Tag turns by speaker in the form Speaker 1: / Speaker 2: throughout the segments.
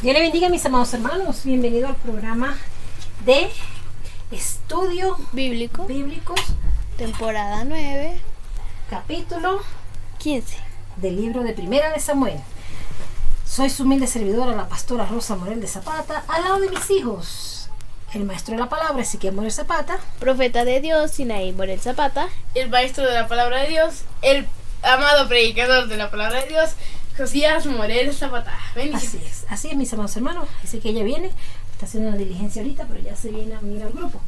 Speaker 1: Dios le bendiga, mis amados hermanos. Bienvenido al programa de Estudio
Speaker 2: Bíblicos, temporada 9,
Speaker 1: capítulo
Speaker 2: 15
Speaker 1: del libro de Primera de Samuel. Soy su humilde servidora, la pastora Rosa Morel de Zapata, al lado de mis hijos, el maestro de la palabra, Ezequiel Morel Zapata,
Speaker 2: profeta de Dios, Sinaí Morel Zapata,
Speaker 3: el maestro de la palabra de Dios, el amado predicador de la palabra de Dios, Josías Morel Zapata. Bendiciones.
Speaker 1: Así es, mis amados hermanos. Dice que ella viene, está haciendo una diligencia ahorita, pero ya se viene a unir al grupo.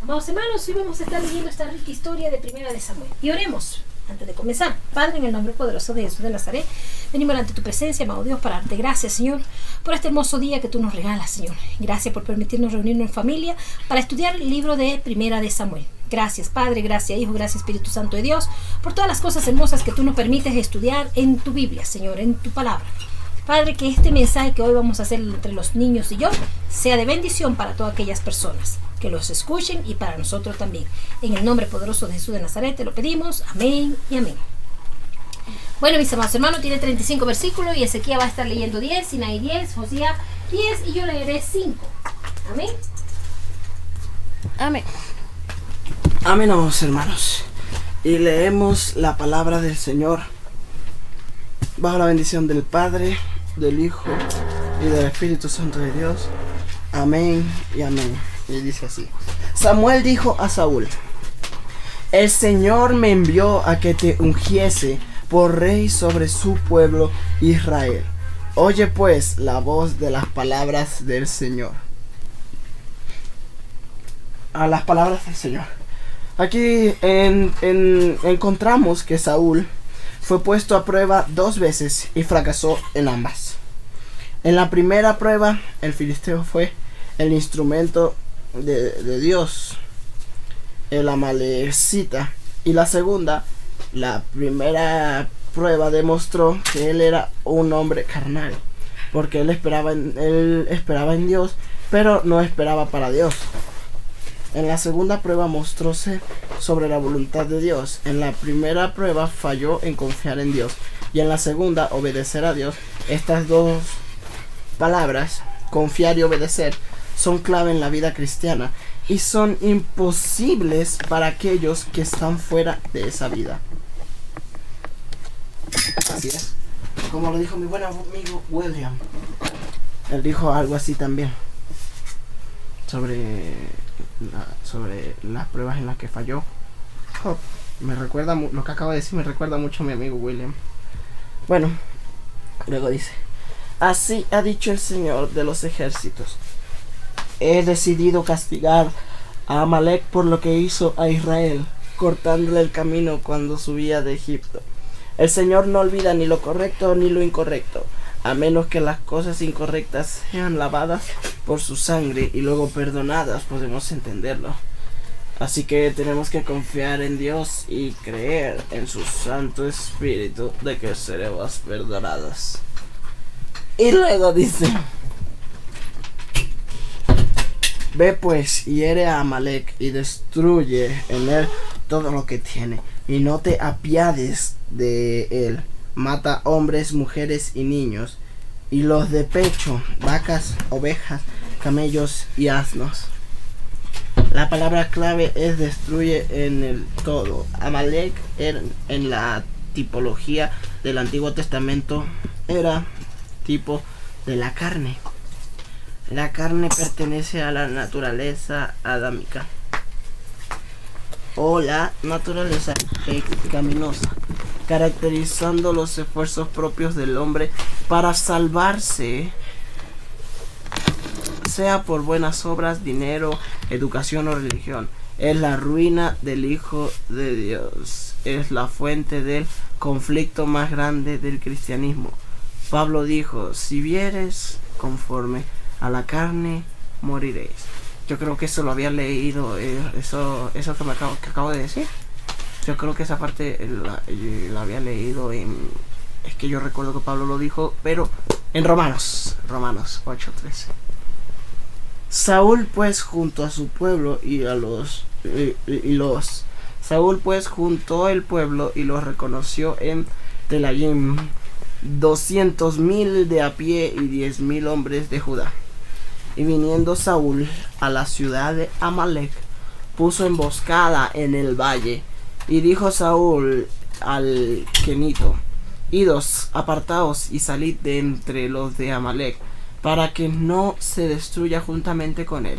Speaker 1: Amados hermanos, hoy vamos a estar leyendo esta rica historia de Primera de Samuel. Y oremos antes de comenzar. Padre, en el nombre poderoso de Jesús de Nazaret, venimos ante tu presencia, amado Dios, para darte gracias, Señor, por este hermoso día que tú nos regalas, Señor. Gracias por permitirnos reunirnos en familia para estudiar el libro de Primera de Samuel. Gracias, Padre, gracias, Hijo, gracias, Espíritu Santo de Dios, por todas las cosas hermosas que tú nos permites estudiar en tu Biblia, Señor, en tu palabra. Padre, que este mensaje que hoy vamos a hacer entre los niños y yo sea de bendición para todas aquellas personas que los escuchen y para nosotros también. En el nombre poderoso de Jesús de Nazaret te lo pedimos. Amén y amén. Bueno, mis amados hermanos, tiene 35 versículos y Ezequiel va a estar leyendo 10, Sinaí 10, Josías 10 y yo leeré 5. Amén.
Speaker 2: amén.
Speaker 4: Amén, amados hermanos. Y leemos la palabra del Señor bajo la bendición del Padre, del Hijo y del Espíritu Santo de Dios. Amén y amén. Y dice así: Samuel dijo a Saúl: el Señor me envió a que te ungiese por rey sobre su pueblo Israel. Oye pues la voz de las palabras del Señor. A las palabras del Señor. Aquí encontramos que Saúl fue puesto a prueba 2 veces y fracasó en ambas. En la primera prueba, el filisteo fue el instrumento de Dios, el amalecita, y la segunda, la primera prueba, demostró que él era un hombre carnal, porque él esperaba en Dios, pero no esperaba para Dios. En la segunda prueba mostróse sobre la voluntad de Dios. En la primera prueba falló en confiar en Dios, y en la segunda, obedecer a Dios. Estas dos palabras, confiar y obedecer, son clave en la vida cristiana y son imposibles para aquellos que están fuera de esa vida. Así es, como lo dijo mi buen amigo William. Él dijo algo así también sobre las pruebas en las que falló. Me recuerda lo que acabo de decir, me recuerda mucho a mi amigo William. Bueno, luego dice: así ha dicho el Señor de los ejércitos: he decidido castigar a Amalek por lo que hizo a Israel, cortándole el camino cuando subía de Egipto. El Señor no olvida ni lo correcto ni lo incorrecto, a menos que las cosas incorrectas sean lavadas por su sangre y luego perdonadas, podemos entenderlo. Así que tenemos que confiar en Dios y creer en su Santo Espíritu de que seremos perdonados. Y luego dice: ve pues y hiere a Amalek y destruye en él todo lo que tiene, y no te apiades de él. Mata hombres, mujeres y niños, y los de pecho, vacas, ovejas, camellos y asnos. La palabra clave es destruye en el todo. Amalek en la tipología del Antiguo Testamento era tipo de la carne. La carne pertenece a la naturaleza adámica o la naturaleza pecaminosa, caracterizando los esfuerzos propios del hombre para salvarse, sea por buenas obras, dinero, educación o religión. Es la ruina del Hijo de Dios. Es la fuente del conflicto más grande del cristianismo. Pablo dijo: si vieres conforme a la carne, moriréis. Yo creo que eso lo había leído, eso que acabo de decir. Yo creo que esa parte la había leído en... Es que yo recuerdo que Pablo lo dijo, pero en Romanos 8:13. Saúl pues junto a su pueblo Saúl pues juntó el pueblo y los reconoció en Telayim, 200,000 de a pie y 10,000 hombres de Judá. Y viniendo Saúl a la ciudad de Amalec, puso emboscada en el valle. Y dijo Saúl al kenito: Idos, apartaos y salid de entre los de Amalec, para que no se destruya juntamente con él,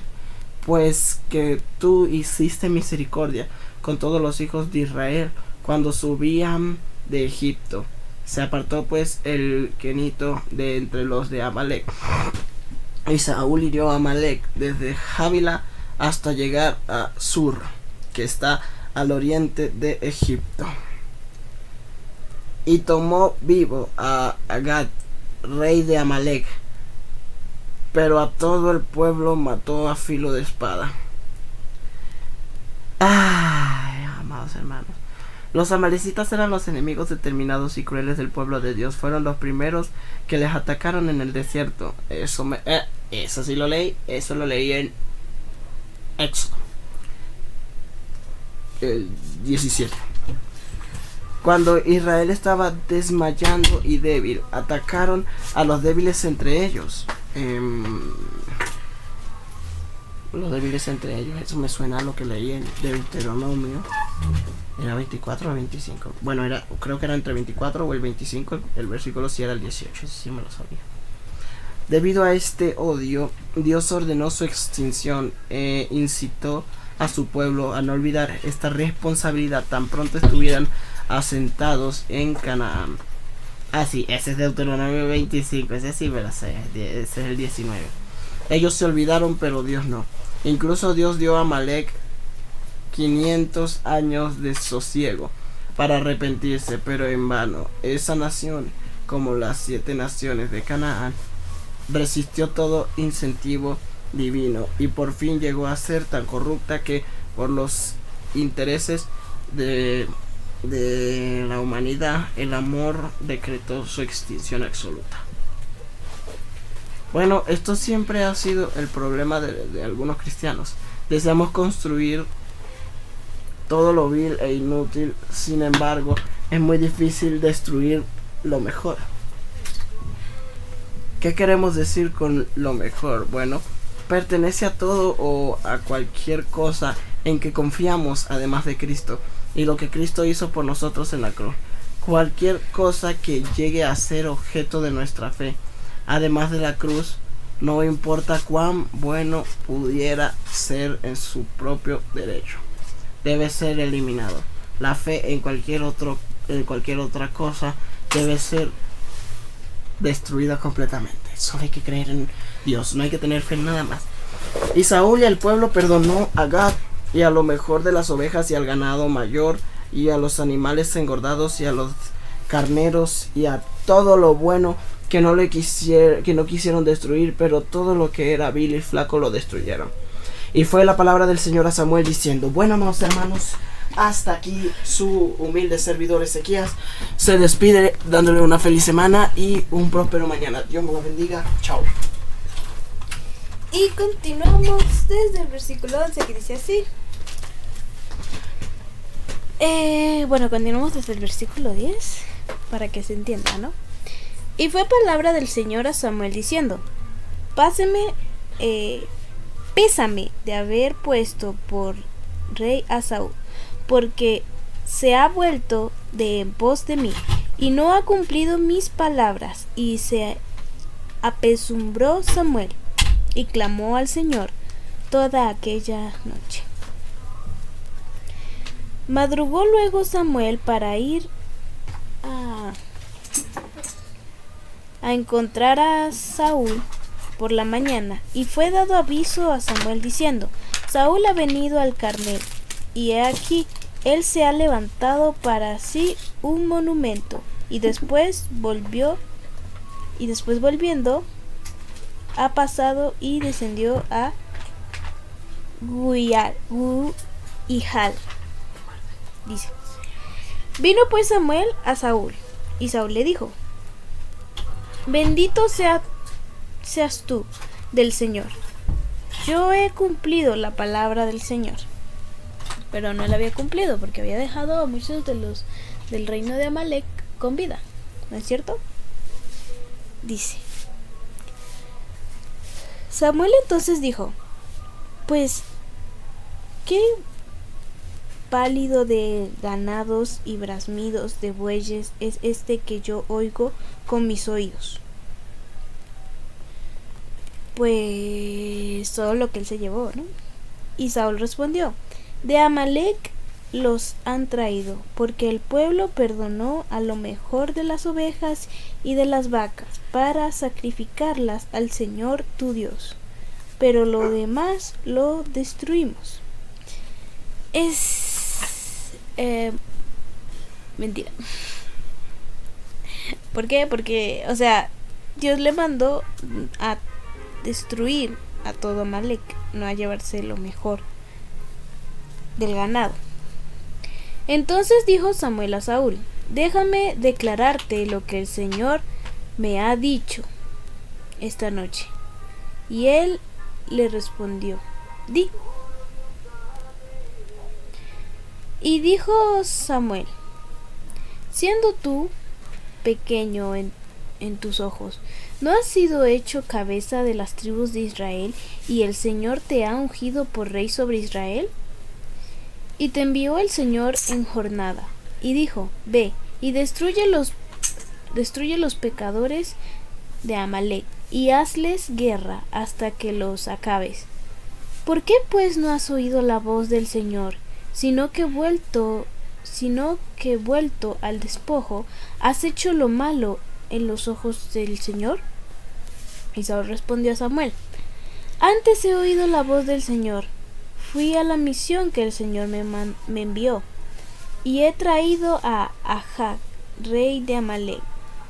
Speaker 4: pues que tú hiciste misericordia con todos los hijos de Israel cuando subían de Egipto. Se apartó pues el kenito de entre los de Amalec. Y Saúl hirió a Amalec desde Javila hasta llegar a Sur, que está al oriente de Egipto. Y tomó vivo a Agag, rey de Amalec, pero a todo el pueblo mató a filo de espada. Ay, amados hermanos, los amalecitas eran los enemigos determinados y crueles del pueblo de Dios. Fueron los primeros que les atacaron en el desierto. Eso sí lo leí. Eso lo leí en Éxodo 17. Cuando Israel estaba desmayando y débil, atacaron a los débiles entre ellos. Los débiles entre ellos, eso me suena a lo que leí en Deuteronomio. ¿Era 24 o 25? Bueno, creo que era entre 24 o el 25. El versículo sí era el 18, eso sí me lo sabía. Debido a este odio, Dios ordenó su extinción e incitó a su pueblo a no olvidar esta responsabilidad tan pronto estuvieran asentados en Canaán. Sí, ese es Deuteronomio 25, ese sí me lo sé, ese es el 19. Ellos se olvidaron, pero Dios no. Incluso Dios dio a Amalec 500 años de sosiego para arrepentirse, pero en vano. Esa nación, como las 7 naciones de Canaán, resistió todo incentivo divino y por fin llegó a ser tan corrupta que por los intereses de la humanidad el amor decretó su extinción absoluta. Bueno, esto siempre ha sido el problema de algunos cristianos. Deseamos construir todo lo vil e inútil, sin embargo, es muy difícil destruir lo mejor. ¿Qué queremos decir con lo mejor? Bueno, pertenece a todo o a cualquier cosa en que confiamos además de Cristo y lo que Cristo hizo por nosotros en la cruz. Cualquier cosa que llegue a ser objeto de nuestra fe, además de la cruz, no importa cuán bueno pudiera ser en su propio derecho, debe ser eliminado. La fe en cualquier otra cosa debe ser destruida completamente. Solo hay que creer en Dios, no hay que tener fe en nada más. Y Saúl y el pueblo perdonó a Gad y a lo mejor de las ovejas y al ganado mayor y a los animales engordados y a los carneros y a todo lo bueno que no quisieron destruir, pero todo lo que era vil y flaco lo destruyeron. Y fue la palabra del Señor a Samuel diciendo: bueno, amados hermanos, hasta aquí su humilde servidor Ezequías se despide dándole una feliz semana y un próspero mañana. Dios me lo bendiga. Chao.
Speaker 2: Y continuamos desde el versículo 11 que dice así. Continuamos desde el versículo 10 para que se entienda, ¿no? Y fue palabra del Señor a Samuel diciendo: pésame de haber puesto por rey a Saúl, porque se ha vuelto de en pos de mí, y no ha cumplido mis palabras. Y se apesumbró Samuel, y clamó al Señor toda aquella noche. Madrugó luego Samuel para ir a encontrar a Saúl por la mañana, y fue dado aviso a Samuel diciendo: Saúl ha venido al Carmel, y he aquí, él se ha levantado para sí un monumento. Y después volviendo, ha pasado y descendió a Guihal. Dice: vino pues Samuel a Saúl, y Saúl le dijo: bendito seas tú del Señor. Yo he cumplido la palabra del Señor. Pero no la había cumplido porque había dejado a muchos de los del reino de Amalec con vida, ¿no es cierto? dice: Samuel entonces dijo: pues, ¿qué pálido de ganados y bramidos de bueyes es este que yo oigo con mis oídos? Pues todo lo que él se llevó, ¿no? Y Saúl respondió: de Amalec los han traído, porque el pueblo perdonó a lo mejor de las ovejas y de las vacas para sacrificarlas al Señor tu Dios, pero lo demás lo destruimos. Es mentira. ¿Por qué? Porque, o sea, Dios le mandó a destruir a todo Amalec, no a llevarse lo mejor del ganado. Entonces dijo Samuel a Saúl: déjame declararte lo que el Señor me ha dicho esta noche. Y él le respondió: di. Y dijo Samuel: siendo tú pequeño en tus ojos, ¿no has sido hecho cabeza de las tribus de Israel, y el Señor te ha ungido por rey sobre Israel? Y te envió el Señor en jornada, y dijo: ve y destruye los pecadores de Amalec, y hazles guerra hasta que los acabes. ¿Por qué pues no has oído la voz del Señor, sino que vuelto al despojo, has hecho lo malo en los ojos del Señor? Y Saúl respondió a Samuel: antes he oído la voz del Señor. Fui a la misión que el Señor me envió, y he traído a Agag, rey de Amalec,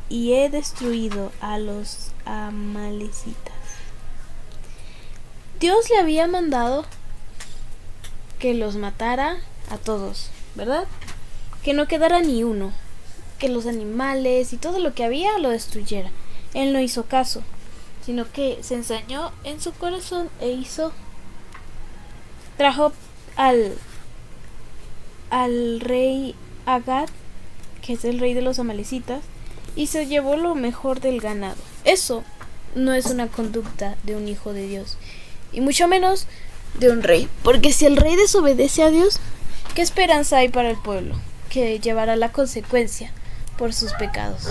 Speaker 2: y he destruido a los amalecitas. Dios le había mandado que los matara a todos, ¿verdad? Que no quedara ni uno, que los animales y todo lo que había lo destruyera. Él no hizo caso, sino que se ensañó en su corazón e trajo al rey Agag, que es el rey de los amalecitas, y se llevó lo mejor del ganado. Eso no es una conducta de un hijo de Dios, y mucho menos de un rey, porque si el rey desobedece a Dios, ¿qué esperanza hay para el pueblo? Que llevará la consecuencia por sus pecados.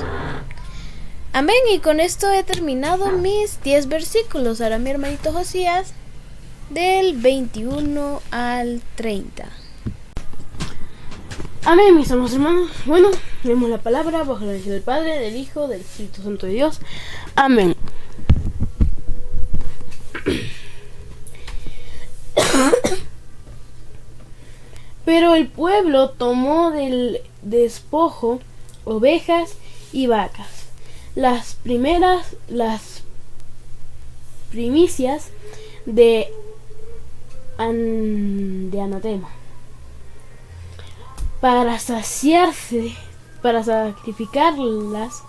Speaker 2: Amén, y con esto he terminado mis 10 versículos. Ahora mi hermanito Josías, del 21 al 30.
Speaker 3: Amén, mis amados hermanos. Bueno, leemos la palabra bajo la dirección del Padre, del Hijo, del Espíritu Santo de Dios. Amén. Pero el pueblo tomó del despojo ovejas y vacas, las primicias de anatema, para sacrificarlas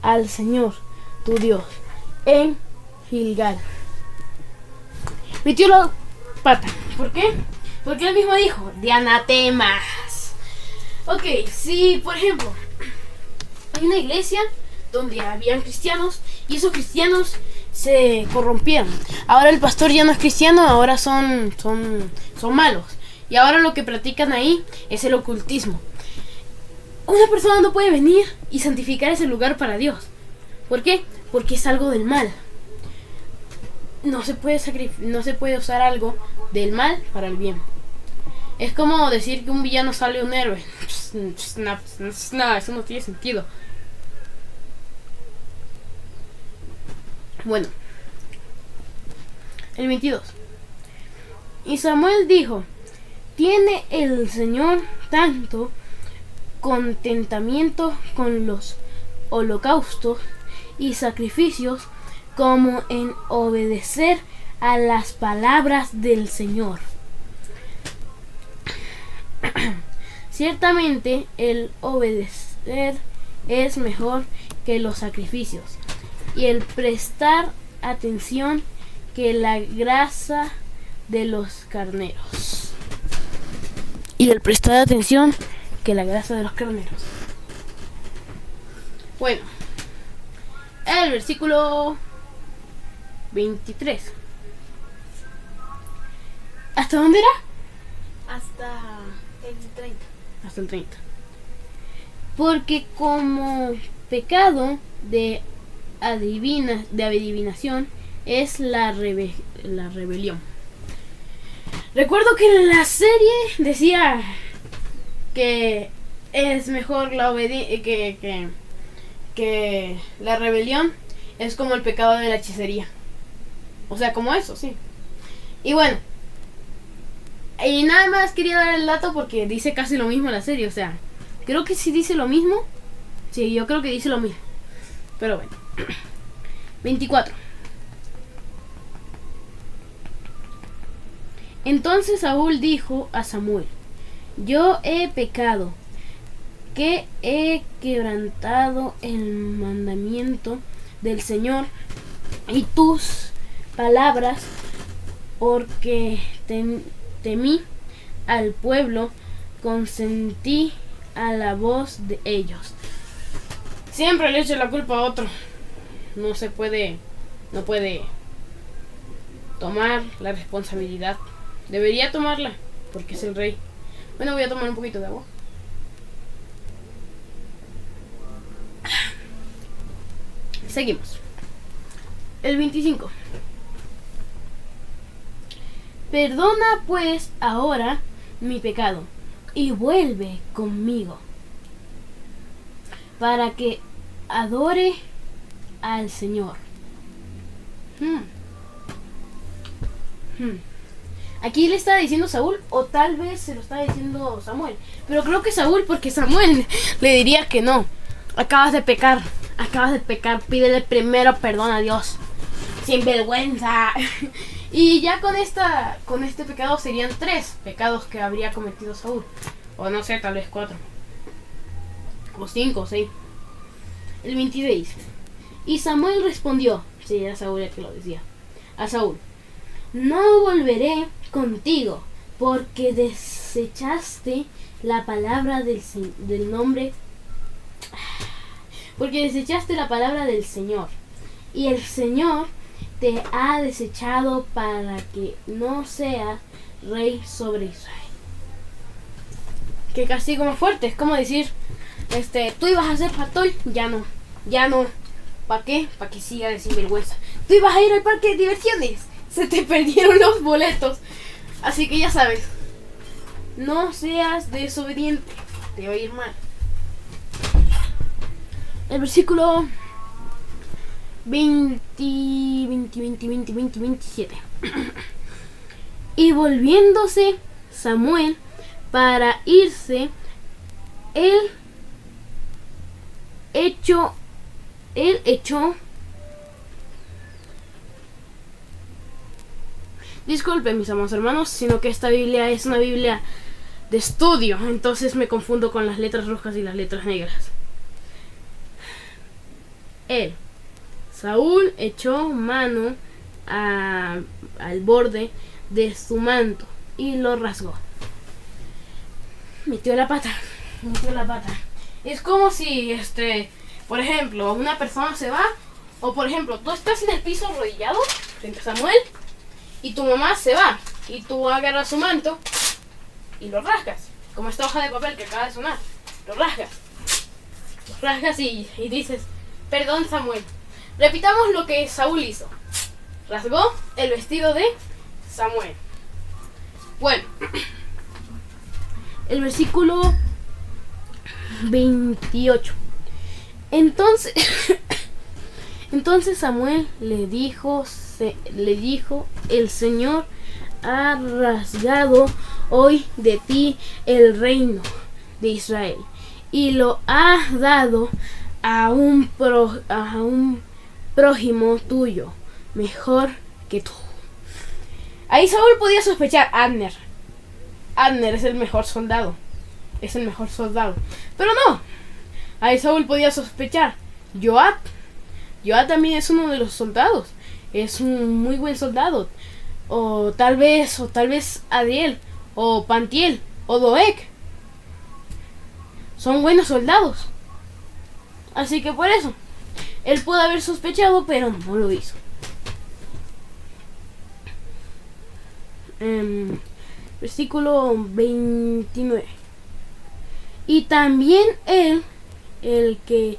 Speaker 3: al Señor tu Dios en Gilgal. Metió la pata. ¿Por qué? Porque él mismo dijo: de anatemas. Ok, si por ejemplo hay una iglesia donde habían cristianos y esos cristianos se corrompieron. Ahora el pastor ya no es cristiano, ahora son malos. Y ahora lo que practican ahí es el ocultismo. Una persona no puede venir y santificar ese lugar para Dios. ¿Por qué? Porque es algo del mal. No se puede usar algo del mal para el bien. Es como decir que un villano sale un héroe. No, eso no tiene sentido. Bueno, el 22. Y Samuel dijo: ¿tiene el Señor tanto contentamiento con los holocaustos y sacrificios como en obedecer a las palabras del Señor? Ciertamente el obedecer es mejor que los sacrificios, y el prestar atención que la grasa de los carneros. Bueno, El versículo 23. ¿Hasta dónde era?
Speaker 2: Hasta el 30.
Speaker 3: Hasta el 30. Porque como pecado de adivinación es la rebelión. Recuerdo que en la serie decía que es mejor la que la rebelión es como el pecado de la hechicería. O sea, como eso, sí. Y bueno, y nada más quería dar el dato porque dice casi lo mismo en la serie. O sea, creo que sí dice lo mismo. Sí, yo creo que dice lo mismo. Pero bueno. 24. Entonces Saúl dijo a Samuel: yo he pecado, que he quebrantado el mandamiento del Señor y tus palabras, porque temí al pueblo, consentí a la voz de ellos. Siempre le echo la culpa a otro. No puede tomar la responsabilidad. Debería tomarla, porque es el rey. Bueno, voy a tomar un poquito de agua. Seguimos. El 25. Perdona pues ahora mi pecado y vuelve conmigo, para que adore al Señor. Aquí le está diciendo Saúl, o tal vez se lo está diciendo Samuel. Pero creo que Saúl, porque Samuel le diría que no. Acabas de pecar, pídele primero perdón a Dios. Sin vergüenza. Y ya con este pecado serían 3 pecados que habría cometido Saúl. O no sé, tal vez 4. O 5 o 6. El 26. Y Samuel respondió, sí, era Saúl el que lo decía, a Saúl: no volveré contigo, porque desechaste la palabra del nombre, porque desechaste la palabra del Señor, y el Señor te ha desechado para que no seas rey sobre Israel. Qué castigo más fuerte, es como decir, tú ibas a ser pastor, ya no. ¿Para qué? Para que siga de sinvergüenza. Tú ibas a ir al parque de diversiones, se te perdieron los boletos. Así que ya sabes, no seas desobediente, te va a ir mal. El versículo 27. Y volviéndose Samuel para irse, él echó. Disculpen mis amados hermanos, sino que esta Biblia es una Biblia de estudio, entonces me confundo con las letras rojas y las letras negras. Saúl echó mano al borde de su manto y lo rasgó. Metió la pata. Es como si, por ejemplo, una persona se va, o por ejemplo, tú estás en el piso arrodillado frente a Samuel, y tu mamá se va, y tú agarras su manto y lo rasgas, como esta hoja de papel que acaba de sonar. Lo rasgas y dices: perdón, Samuel. Repitamos lo que Saúl hizo. Rasgó el vestido de Samuel. Bueno, el versículo 28. Entonces Samuel le dijo: el Señor ha rasgado hoy de ti el reino de Israel y lo ha dado a un prójimo tuyo mejor que tú. Ahí Saúl podía sospechar: Abner es el mejor soldado. Pero no. Ahí Saúl podía sospechar: Joab también es uno de los soldados. Es un muy buen soldado. O tal vez Adiel, o Pantiel, o Doeg. Son buenos soldados. Así que por eso Él pudo haber sospechado, pero no lo hizo. Versículo 29. Y también él, el que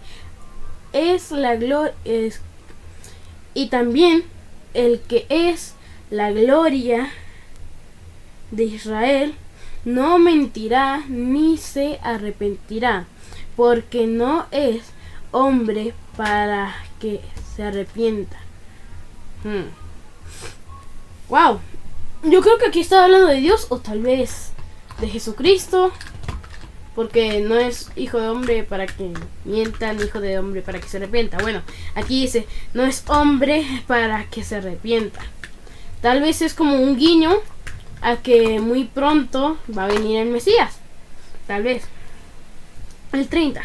Speaker 3: es la gloria, y también el que es la gloria de Israel, no mentirá ni se arrepentirá, porque no es hombre para que se arrepienta. Wow. Yo creo que aquí está hablando de Dios, o tal vez de Jesucristo, porque no es hijo de hombre para que mienta, ni hijo de hombre para que se arrepienta. Bueno, aquí dice, no es hombre para que se arrepienta. Tal vez es como un guiño a que muy pronto va a venir el Mesías. Tal vez. El 30.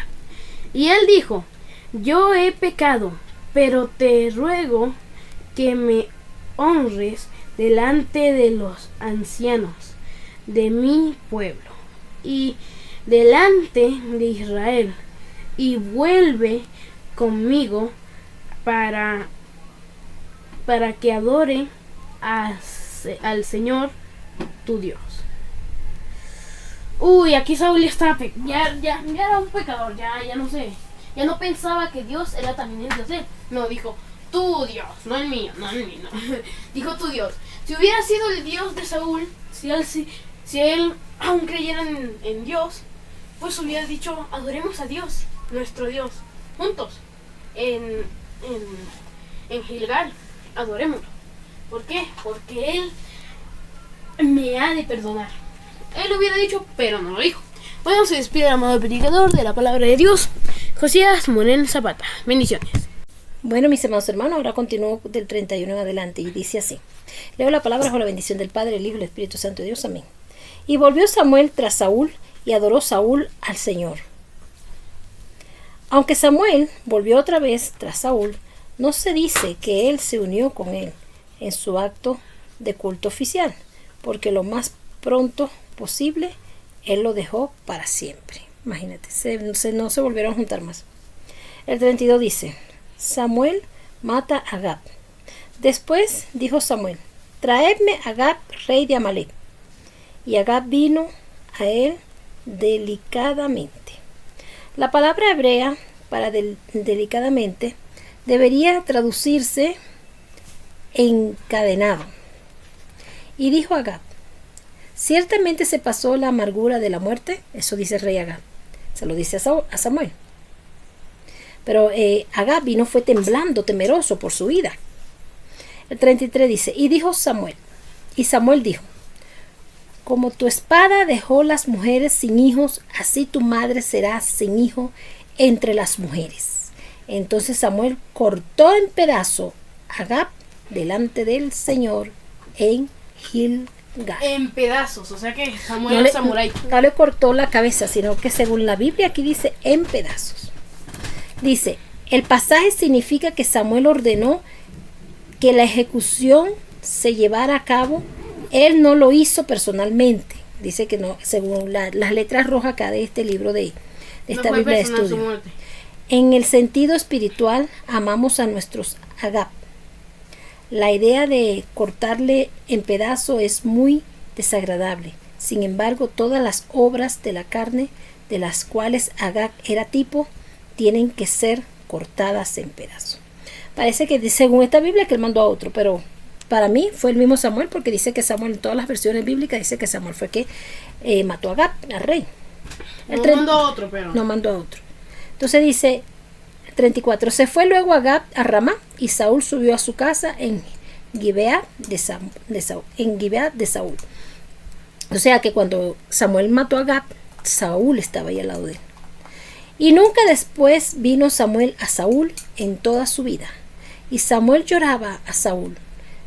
Speaker 3: Y él dijo, yo he pecado, pero te ruego que me honres delante de los ancianos de mi pueblo y delante de Israel, y vuelve conmigo para que adore al Señor tu Dios. Uy, aquí Saúl ya era un pecador, ya no sé. Ya no pensaba que Dios era también el Dios de él. No, dijo, tu Dios, no el mío, no. Dijo tu Dios. Si hubiera sido el Dios de Saúl, si él aún creyera en Dios, pues hubiera dicho, adoremos a Dios, nuestro Dios, juntos, en Gilgal, adorémoslo. ¿Por qué? Porque Él me ha de perdonar. Él lo hubiera dicho, pero no lo dijo. Bueno, se despide el amado predicador de la palabra de Dios, Josías Moreno Zapata. Bendiciones.
Speaker 1: Bueno, mis amados hermanos, ahora continúo del 31 en adelante y dice así. Leo la palabra con la bendición del Padre, el Hijo y el Espíritu Santo de Dios. Amén. Y volvió Samuel tras Saúl y adoró Saúl al Señor. Aunque Samuel volvió otra vez tras Saúl, no se dice que él se unió con él en su acto de culto oficial, porque lo más pronto posible él lo dejó para siempre. Imagínate, no se volvieron a juntar más. El 32 dice, Samuel mata a Agag. Después dijo Samuel, traedme a Agag, rey de Amalek. Y Agag vino a él delicadamente. La palabra hebrea para delicadamente debería traducirse encadenado. Y dijo Agag, ciertamente se pasó la amargura de la muerte. Eso dice el rey Agag. Se lo dice a Samuel. Pero Agag vino fue temblando, temeroso por su vida. El 33 dice, y dijo Samuel, y Samuel dijo, como tu espada dejó las mujeres sin hijos, así tu madre será sin hijo entre las mujeres. Entonces Samuel cortó en pedazo a Agag delante del Señor en Gilgal.
Speaker 3: En pedazos, o sea que Samuel era samurái.
Speaker 1: No le cortó la cabeza, sino que según la Biblia aquí dice en pedazos. Dice, el pasaje significa que Samuel ordenó que la ejecución se llevara a cabo. Él no lo hizo personalmente. Dice que no, según las letras rojas acá de este libro de esta Biblia de estudio. En el sentido espiritual, amamos a nuestros Agag. La idea de cortarle en pedazos es muy desagradable. Sin embargo, todas las obras de la carne de las cuales Agag era tipo tienen que ser cortadas en pedazos. Parece que según esta Biblia que él mandó a otro, pero para mí fue el mismo Samuel, porque dice que Samuel en todas las versiones bíblicas dice que Samuel fue que mató a Agag, al rey.
Speaker 3: No mandó a otro, pero
Speaker 1: no mandó a otro. Entonces dice 34, se fue luego Agag a Ramá y Saúl subió a su casa en Gibea de Saúl. O sea que cuando Samuel mató a Agag, Saúl estaba ahí al lado de él. Y nunca después vino Samuel a Saúl en toda su vida. Y Samuel lloraba a Saúl,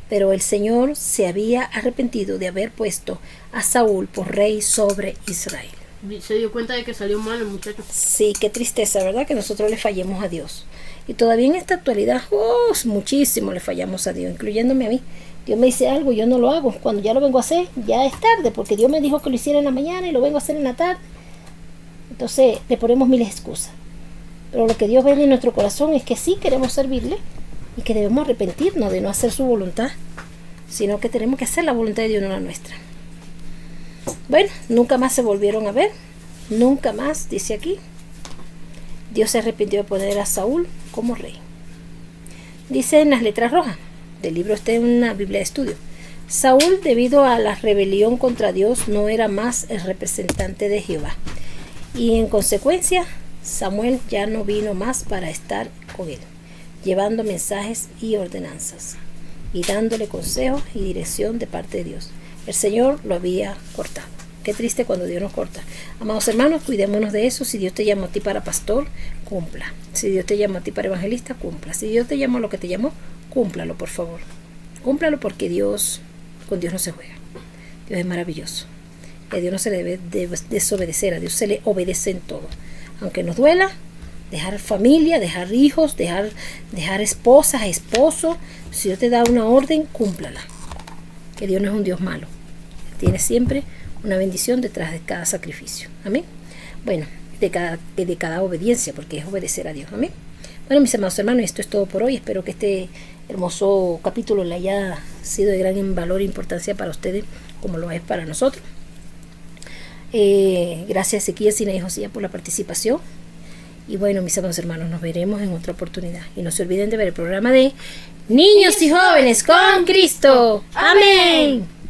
Speaker 1: pero el Señor se había arrepentido de haber puesto a Saúl por rey sobre Israel.
Speaker 3: Se dio cuenta de que salió mal el muchacho.
Speaker 1: Sí, qué tristeza, ¿verdad? Que nosotros le fallemos a Dios. Y todavía en esta actualidad, muchísimo le fallamos a Dios, incluyéndome a mí. Dios me dice algo, yo no lo hago. Cuando ya lo vengo a hacer, ya es tarde, porque Dios me dijo que lo hiciera en la mañana y lo vengo a hacer en la tarde. Entonces le ponemos miles de excusas. Pero lo que Dios ve en nuestro corazón es que sí queremos servirle y que debemos arrepentirnos de no hacer su voluntad, sino que tenemos que hacer la voluntad de Dios, no la nuestra. Bueno, nunca más se volvieron a ver, nunca más, dice aquí. Dios se arrepintió de poner a Saúl como rey. Dice en las letras rojas del libro, está en una Biblia de estudio: Saúl, debido a la rebelión contra Dios, no era más el representante de Jehová, y en consecuencia Samuel ya no vino más para estar con él, llevando mensajes y ordenanzas, y dándole consejos y dirección de parte de Dios. El Señor lo había cortado. Qué triste cuando Dios nos corta. Amados hermanos, cuidémonos de eso. Si Dios te llamó a ti para pastor, cumpla. Si Dios te llamó a ti para evangelista, cumpla. Si Dios te llamó a lo que te llamó, cúmplalo, por favor. Cúmplalo, porque con Dios no se juega. Dios es maravilloso. A Dios no se le debe desobedecer, a Dios se le obedece en todo. Aunque nos duela, dejar familia, dejar hijos, dejar esposas, esposos. Si Dios te da una orden, cúmplala. Que Dios no es un Dios malo. Tiene siempre una bendición detrás de cada sacrificio. Amén. Bueno, de cada obediencia, porque es obedecer a Dios. Amén. Bueno, mis amados hermanos, esto es todo por hoy. Espero que este hermoso capítulo le haya sido de gran valor e importancia para ustedes, como lo es para nosotros. Gracias Ezequiel, Sina y Josías por la participación. Y bueno, mis amados hermanos, nos veremos en otra oportunidad. Y no se olviden de ver el programa de Niños y Jóvenes con Cristo. Amén.